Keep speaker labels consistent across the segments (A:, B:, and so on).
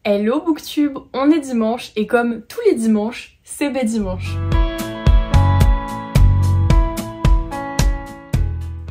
A: Hello Booktube, on est dimanche et comme tous les dimanches, c'est Dimanche.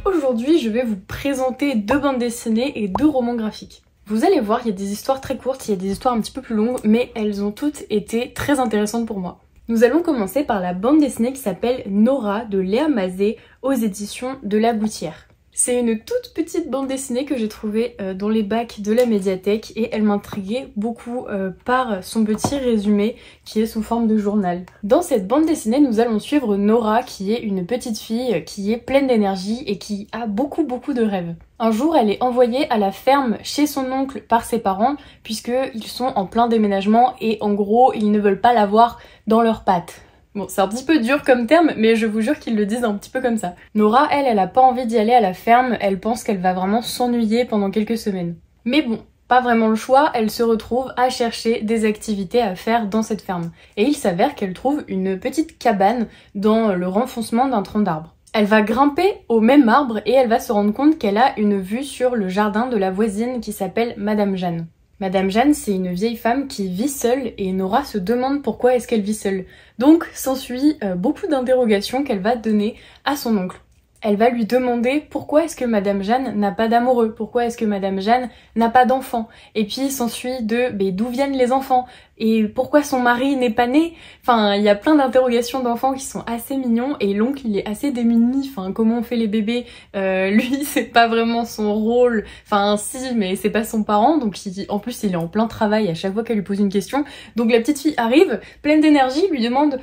A: Aujourd'hui, je vais vous présenter 2 bandes dessinées et 2 romans graphiques. Vous allez voir, il y a des histoires très courtes, il y a des histoires un petit peu plus longues, mais elles ont toutes été très intéressantes pour moi. Nous allons commencer par la bande dessinée qui s'appelle Nora de Léa Mazet aux éditions de La Gouttière. C'est une toute petite bande dessinée que j'ai trouvée dans les bacs de la médiathèque et elle m'intriguait beaucoup par son petit résumé qui est sous forme de journal. Dans cette bande dessinée, nous allons suivre Nora qui est une petite fille qui est pleine d'énergie et qui a beaucoup de rêves. Un jour, elle est envoyée à la ferme chez son oncle par ses parents puisqu'ils sont en plein déménagement et en gros, ils ne veulent pas la voir dans leurs pattes. Bon, c'est un petit peu dur comme terme, mais je vous jure qu'ils le disent un petit peu comme ça. Nora, elle a pas envie d'y aller à la ferme, elle pense qu'elle va vraiment s'ennuyer pendant quelques semaines. Mais bon, pas vraiment le choix, elle se retrouve à chercher des activités à faire dans cette ferme. Et il s'avère qu'elle trouve une petite cabane dans le renfoncement d'un tronc d'arbre. Elle va grimper au même arbre et elle va se rendre compte qu'elle a une vue sur le jardin de la voisine qui s'appelle Madame Jeanne. Madame Jeanne, c'est une vieille femme qui vit seule et Nora se demande pourquoi est-ce qu'elle vit seule. Donc s'ensuit beaucoup d'interrogations qu'elle va donner à son oncle. Elle va lui demander pourquoi est-ce que Madame Jeanne n'a pas d'amoureux, pourquoi est-ce que Madame Jeanne n'a pas d'enfants. Et puis s'ensuit d'où viennent les enfants et pourquoi son mari n'est pas né. Enfin, il y a plein d'interrogations d'enfants qui sont assez mignons et l'oncle il est assez démuni. Enfin, comment on fait les bébés, lui c'est pas vraiment son rôle. Enfin si, mais c'est pas son parent, donc en plus il est en plein travail à chaque fois qu'elle lui pose une question. Donc la petite fille arrive, pleine d'énergie, lui demande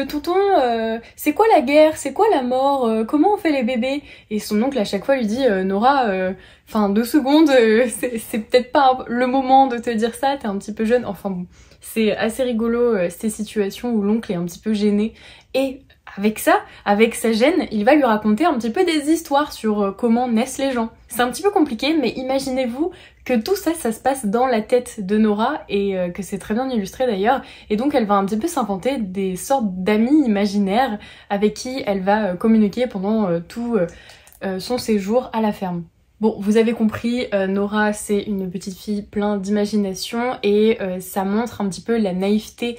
A: tonton, c'est quoi la guerre, c'est quoi la mort, comment on fait les bébés. Et son oncle à chaque fois lui dit Nora, enfin 2 secondes, c'est peut-être pas le moment de te dire ça, t'es un petit peu jeune. Enfin bon. C'est assez rigolo ces situations où l'oncle est un petit peu gêné et avec ça, avec sa gêne, il va lui raconter un petit peu des histoires sur comment naissent les gens. C'est un petit peu compliqué mais imaginez-vous que tout ça, ça se passe dans la tête de Nora et que c'est très bien illustré d'ailleurs et donc elle va un petit peu s'inventer des sortes d'amis imaginaires avec qui elle va communiquer pendant tout son séjour à la ferme. Bon, vous avez compris, Nora c'est une petite fille pleine d'imagination et ça montre un petit peu la naïveté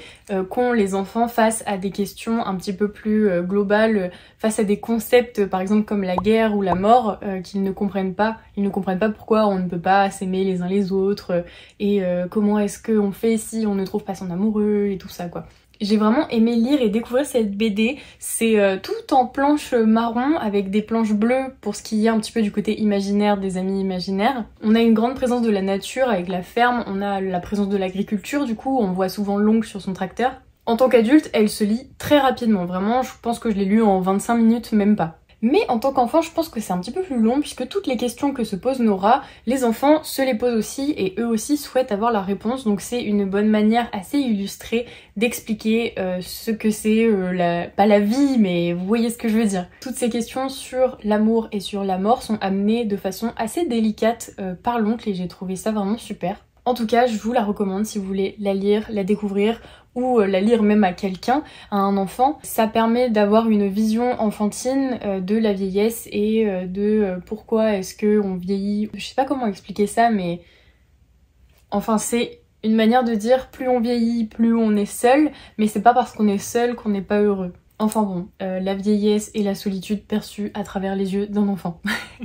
A: qu'ont les enfants face à des questions un petit peu plus globales, face à des concepts par exemple comme la guerre ou la mort qu'ils ne comprennent pas. Ils ne comprennent pas pourquoi on ne peut pas s'aimer les uns les autres et comment est-ce qu'on fait si on ne trouve pas son amoureux et tout ça quoi. J'ai vraiment aimé lire et découvrir cette BD, c'est tout en planches marron avec des planches bleues pour ce qui est un petit peu du côté imaginaire des amis imaginaires. On a une grande présence de la nature avec la ferme, on a la présence de l'agriculture du coup, on voit souvent l'oncle sur son tracteur. En tant qu'adulte, elle se lit très rapidement, vraiment je pense que je l'ai lu en 25 minutes, même pas. Mais en tant qu'enfant, je pense que c'est un petit peu plus long puisque toutes les questions que se pose Nora, les enfants se les posent aussi et eux aussi souhaitent avoir la réponse. Donc c'est une bonne manière assez illustrée d'expliquer ce que c'est, pas la vie, mais vous voyez ce que je veux dire. Toutes ces questions sur l'amour et sur la mort sont amenées de façon assez délicate par l'oncle et j'ai trouvé ça vraiment super. En tout cas, je vous la recommande si vous voulez la lire, la découvrir ou la lire même à quelqu'un, à un enfant. Ça permet d'avoir une vision enfantine de la vieillesse et de pourquoi est-ce qu'on vieillit. Je sais pas comment expliquer ça, mais enfin c'est une manière de dire plus on vieillit, plus on est seul, mais c'est pas parce qu'on est seul qu'on n'est pas heureux. Enfin bon, la vieillesse et la solitude perçue à travers les yeux d'un enfant.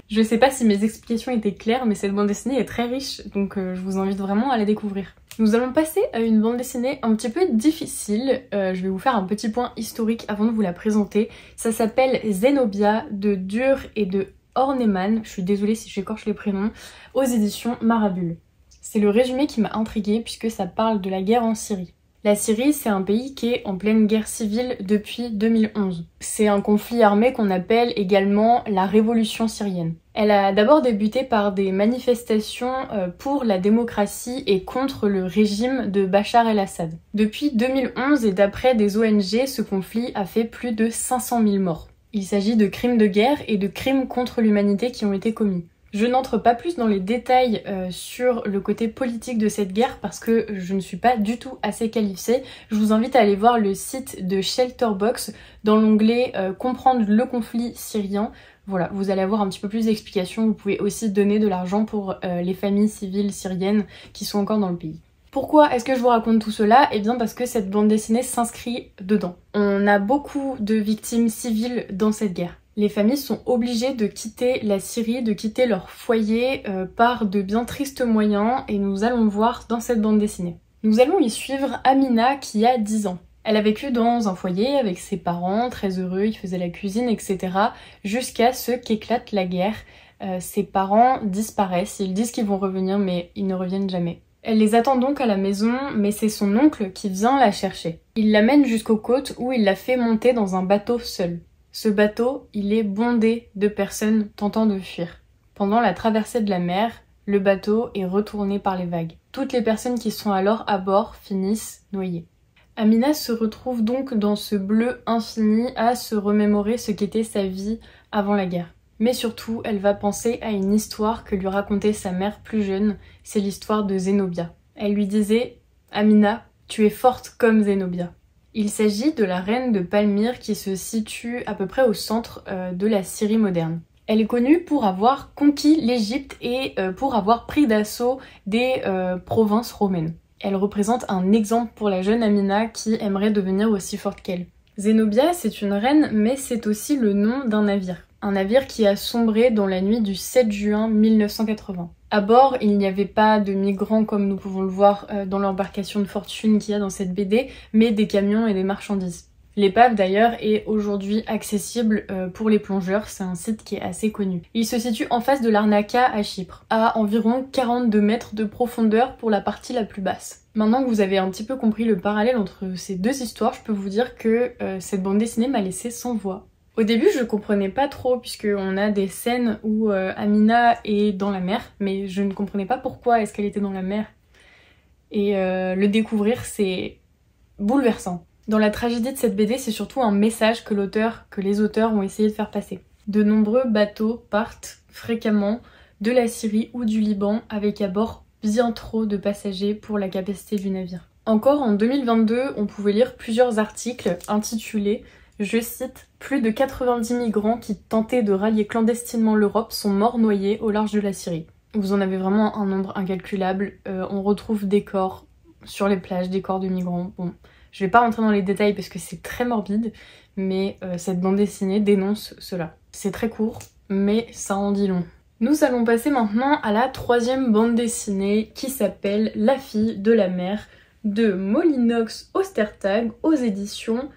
A: Je sais pas si mes explications étaient claires, mais cette bande dessinée est très riche, donc je vous invite vraiment à la découvrir. Nous allons passer à une bande dessinée un petit peu difficile. Je vais vous faire un petit point historique avant de vous la présenter. Ça s'appelle Zenobia de Dur et de Horneman, je suis désolée si j'écorche les prénoms, aux éditions Marabule. C'est le résumé qui m'a intriguée puisque ça parle de la guerre en Syrie. La Syrie, c'est un pays qui est en pleine guerre civile depuis 2011. C'est un conflit armé qu'on appelle également la révolution syrienne. Elle a d'abord débuté par des manifestations pour la démocratie et contre le régime de Bachar el-Assad. Depuis 2011 et d'après des ONG, ce conflit a fait plus de 500 000 morts. Il s'agit de crimes de guerre et de crimes contre l'humanité qui ont été commis. Je n'entre pas plus dans les détails sur le côté politique de cette guerre parce que je ne suis pas du tout assez qualifiée. Je vous invite à aller voir le site de Shelterbox dans l'onglet Comprendre le conflit syrien. Voilà, vous allez avoir un petit peu plus d'explications. Vous pouvez aussi donner de l'argent pour les familles civiles syriennes qui sont encore dans le pays. Pourquoi est-ce que je vous raconte tout cela? Eh bien parce que cette bande dessinée s'inscrit dedans. On a beaucoup de victimes civiles dans cette guerre. Les familles sont obligées de quitter la Syrie, de quitter leur foyer par de bien tristes moyens et nous allons le voir dans cette bande dessinée. Nous allons y suivre Amina qui a 10 ans. Elle a vécu dans un foyer avec ses parents, très heureux, ils faisaient la cuisine, etc. jusqu'à ce qu'éclate la guerre. Ses parents disparaissent, ils disent qu'ils vont revenir mais ils ne reviennent jamais. Elle les attend donc à la maison, mais c'est son oncle qui vient la chercher. Il l'amène jusqu'aux côtes où il la fait monter dans un bateau seul. Ce bateau, il est bondé de personnes tentant de fuir. Pendant la traversée de la mer, le bateau est retourné par les vagues. Toutes les personnes qui sont alors à bord finissent noyées. Amina se retrouve donc dans ce bleu infini à se remémorer ce qu'était sa vie avant la guerre. Mais surtout, elle va penser à une histoire que lui racontait sa mère plus jeune, c'est l'histoire de Zénobia. Elle lui disait « Amina, tu es forte comme Zénobia ». Il s'agit de la reine de Palmyre qui se situe à peu près au centre de la Syrie moderne. Elle est connue pour avoir conquis l'Égypte et pour avoir pris d'assaut des provinces romaines. Elle représente un exemple pour la jeune Amina qui aimerait devenir aussi forte qu'elle. Zénobia, c'est une reine, mais c'est aussi le nom d'un navire. Un navire qui a sombré dans la nuit du 7 juin 1980. À bord, il n'y avait pas de migrants comme nous pouvons le voir dans l'embarcation de fortune qu'il y a dans cette BD, mais des camions et des marchandises. L'épave d'ailleurs est aujourd'hui accessible pour les plongeurs, c'est un site qui est assez connu. Il se situe en face de l'Arnaka à Chypre, à environ 42 mètres de profondeur pour la partie la plus basse. Maintenant que vous avez un petit peu compris le parallèle entre ces deux histoires, je peux vous dire que cette bande dessinée m'a laissé sans voix. Au début, je comprenais pas trop puisqu'on a des scènes où Amina est dans la mer, mais je ne comprenais pas pourquoi est-ce qu'elle était dans la mer. Et le découvrir, c'est bouleversant. Dans la tragédie de cette BD, c'est surtout un message que les auteurs ont essayé de faire passer. De nombreux bateaux partent fréquemment de la Syrie ou du Liban avec à bord bien trop de passagers pour la capacité du navire. Encore en 2022, on pouvait lire plusieurs articles intitulés je cite, « Plus de 90 migrants qui tentaient de rallier clandestinement l'Europe sont morts noyés au large de la Syrie. » Vous en avez vraiment un nombre incalculable. On retrouve des corps sur les plages, des corps de migrants. Bon, je vais pas rentrer dans les détails parce que c'est très morbide, mais cette bande dessinée dénonce cela. C'est très court, mais ça en dit long. Nous allons passer maintenant à la troisième bande dessinée qui s'appelle La fille de la mer de Molinox Ostertag aux éditions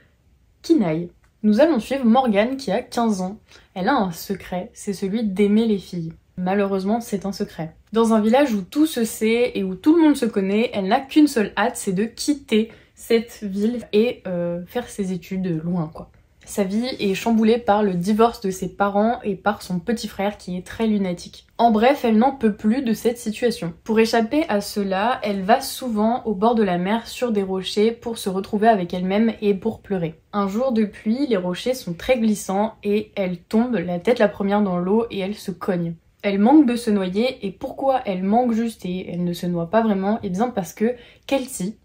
A: Kinaï. Nous allons suivre Morgane qui a 15 ans. Elle a un secret, c'est celui d'aimer les filles. Malheureusement, c'est un secret. Dans un village où tout se sait et où tout le monde se connaît, elle n'a qu'une seule hâte, c'est de quitter cette ville et faire ses études loin, quoi. Sa vie est chamboulée par le divorce de ses parents et par son petit frère qui est très lunatique. En bref, elle n'en peut plus de cette situation. Pour échapper à cela, elle va souvent au bord de la mer sur des rochers pour se retrouver avec elle-même et pour pleurer. Un jour de pluie, les rochers sont très glissants et elle tombe la tête la première dans l'eau et elle se cogne. Elle manque de se noyer et pourquoi elle manque juste et elle ne se noie pas vraiment? Eh bien parce que Kelty,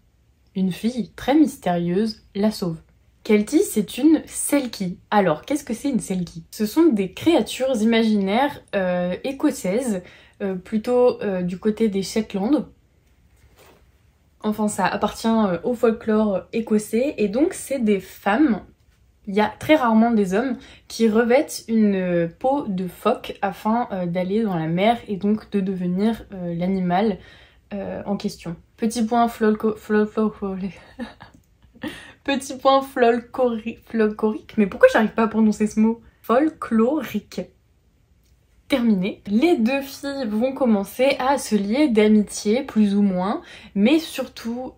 A: une fille très mystérieuse, la sauve. Kelty, c'est une Selkie. Alors, qu'est-ce que c'est une Selkie? Ce sont des créatures imaginaires écossaises, plutôt du côté des Shetland. Enfin, ça appartient au folklore écossais, et donc c'est des femmes, il y a très rarement des hommes, qui revêtent une peau de phoque afin d'aller dans la mer et donc de devenir l'animal en question. Petit point Petit point folklorique, mais pourquoi j'arrive pas à prononcer ce mot? Folklorique. Terminé. Les deux filles vont commencer à se lier d'amitié, plus ou moins, mais surtout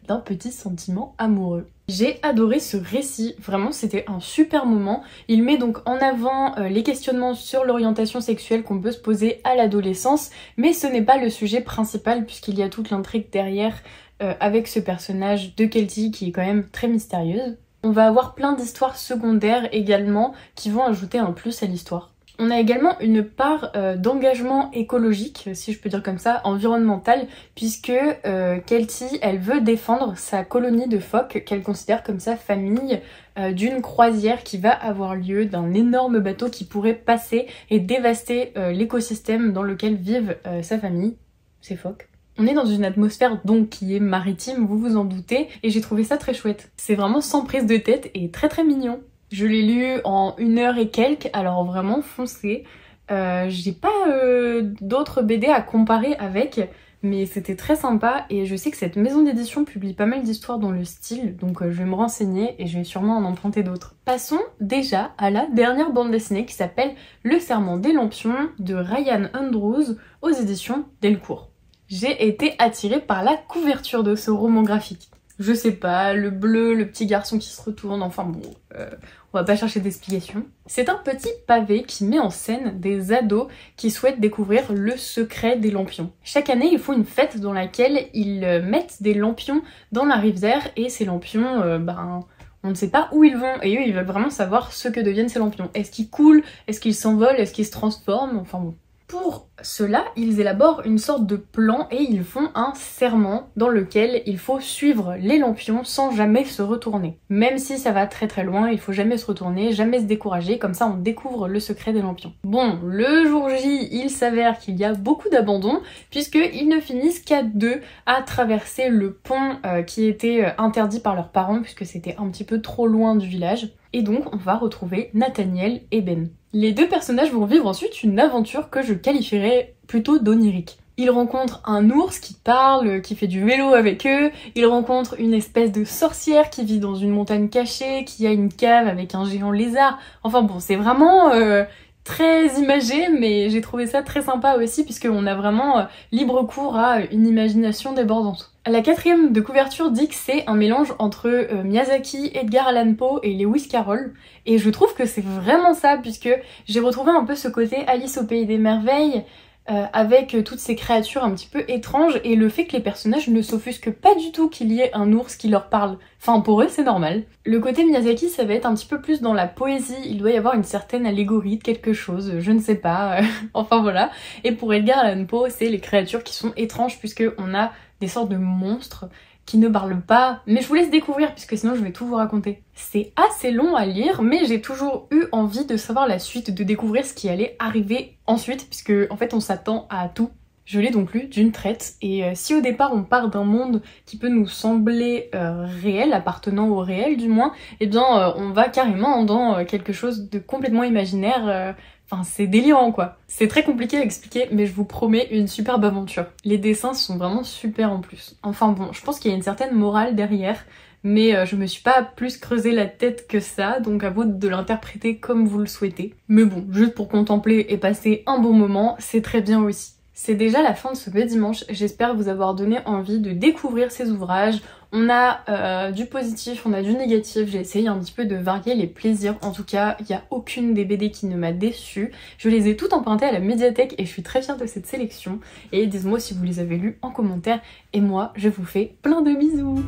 A: d'un petit sentiment amoureux. J'ai adoré ce récit, vraiment c'était un super moment. Il met donc en avant les questionnements sur l'orientation sexuelle qu'on peut se poser à l'adolescence, mais ce n'est pas le sujet principal puisqu'il y a toute l'intrigue derrière avec ce personnage de Kelty qui est quand même très mystérieuse. On va avoir plein d'histoires secondaires également qui vont ajouter un plus à l'histoire. On a également une part d'engagement écologique, si je peux dire comme ça, environnemental, puisque Kelty, elle veut défendre sa colonie de phoques qu'elle considère comme sa famille d'une croisière qui va avoir lieu, d'un énorme bateau qui pourrait passer et dévaster l'écosystème dans lequel vivent sa famille, ses phoques. On est dans une atmosphère donc qui est maritime, vous vous en doutez, et j'ai trouvé ça très chouette. C'est vraiment sans prise de tête et très très mignon. Je l'ai lu en 1 heure et quelques, alors vraiment foncez. J'ai pas d'autres BD à comparer avec, mais c'était très sympa et je sais que cette maison d'édition publie pas mal d'histoires dans le style, donc je vais me renseigner et je vais sûrement en emprunter d'autres. Passons déjà à la dernière bande dessinée qui s'appelle Le Serment des Lampions de Ryan Andrews aux éditions Delcourt. J'ai été attirée par la couverture de ce roman graphique. Je sais pas, le bleu, le petit garçon qui se retourne, enfin bon, on va pas chercher d'explications. C'est un petit pavé qui met en scène des ados qui souhaitent découvrir le secret des lampions. Chaque année, ils font une fête dans laquelle ils mettent des lampions dans la rivière et ces lampions, on ne sait pas où ils vont et eux, ils veulent vraiment savoir ce que deviennent ces lampions. Est-ce qu'ils coulent? Est-ce qu'ils s'envolent? Est-ce qu'ils se transforment? Enfin bon. Pour cela, ils élaborent une sorte de plan et ils font un serment dans lequel il faut suivre les lampions sans jamais se retourner. Même si ça va très très loin, il faut jamais se retourner, jamais se décourager, comme ça on découvre le secret des lampions. Bon, le jour J, il s'avère qu'il y a beaucoup d'abandon puisqu'ils ne finissent qu'à 2 à traverser le pont qui était interdit par leurs parents puisque c'était un petit peu trop loin du village. Et donc on va retrouver Nathaniel et Ben. Les 2 personnages vont vivre ensuite une aventure que je qualifierais plutôt d'onirique. Ils rencontrent un ours qui parle, qui fait du vélo avec eux, ils rencontrent une espèce de sorcière qui vit dans une montagne cachée, qui a une cave avec un géant lézard. Enfin bon, c'est vraiment très imagé, mais j'ai trouvé ça très sympa aussi puisqu'on a vraiment libre cours à une imagination débordante. La 4e de couverture dit que c'est un mélange entre Miyazaki, Edgar Allan Poe et Lewis Carroll, et je trouve que c'est vraiment ça puisque j'ai retrouvé un peu ce côté Alice au pays des merveilles avec toutes ces créatures un petit peu étranges et le fait que les personnages ne s'offusquent pas du tout qu'il y ait un ours qui leur parle. Enfin pour eux c'est normal. Le côté Miyazaki ça va être un petit peu plus dans la poésie, il doit y avoir une certaine allégorie de quelque chose, je ne sais pas, enfin voilà. Et pour Edgar Allan Poe c'est les créatures qui sont étranges puisque on a des sortes de monstres qui ne parlent pas, mais je vous laisse découvrir puisque sinon je vais tout vous raconter. C'est assez long à lire, mais j'ai toujours eu envie de savoir la suite, de découvrir ce qui allait arriver ensuite, puisque en fait on s'attend à tout. Je l'ai donc lu d'une traite, et si au départ on part d'un monde qui peut nous sembler réel, appartenant au réel du moins, eh bien on va carrément dans quelque chose de complètement imaginaire. Enfin, c'est délirant quoi. C'est très compliqué à expliquer, mais je vous promets une superbe aventure. Les dessins sont vraiment super en plus. Enfin bon, je pense qu'il y a une certaine morale derrière, mais je me suis pas plus creusé la tête que ça, donc à vous de l'interpréter comme vous le souhaitez. Mais bon, juste pour contempler et passer un bon moment, c'est très bien aussi. C'est déjà la fin de ce beau dimanche, j'espère vous avoir donné envie de découvrir ces ouvrages. On a du positif, on a du négatif, j'ai essayé un petit peu de varier les plaisirs. En tout cas, il n'y a aucune des BD qui ne m'a déçue. Je les ai toutes empruntées à la médiathèque et je suis très fière de cette sélection. Et dites-moi si vous les avez lues en commentaire. Et moi, je vous fais plein de bisous!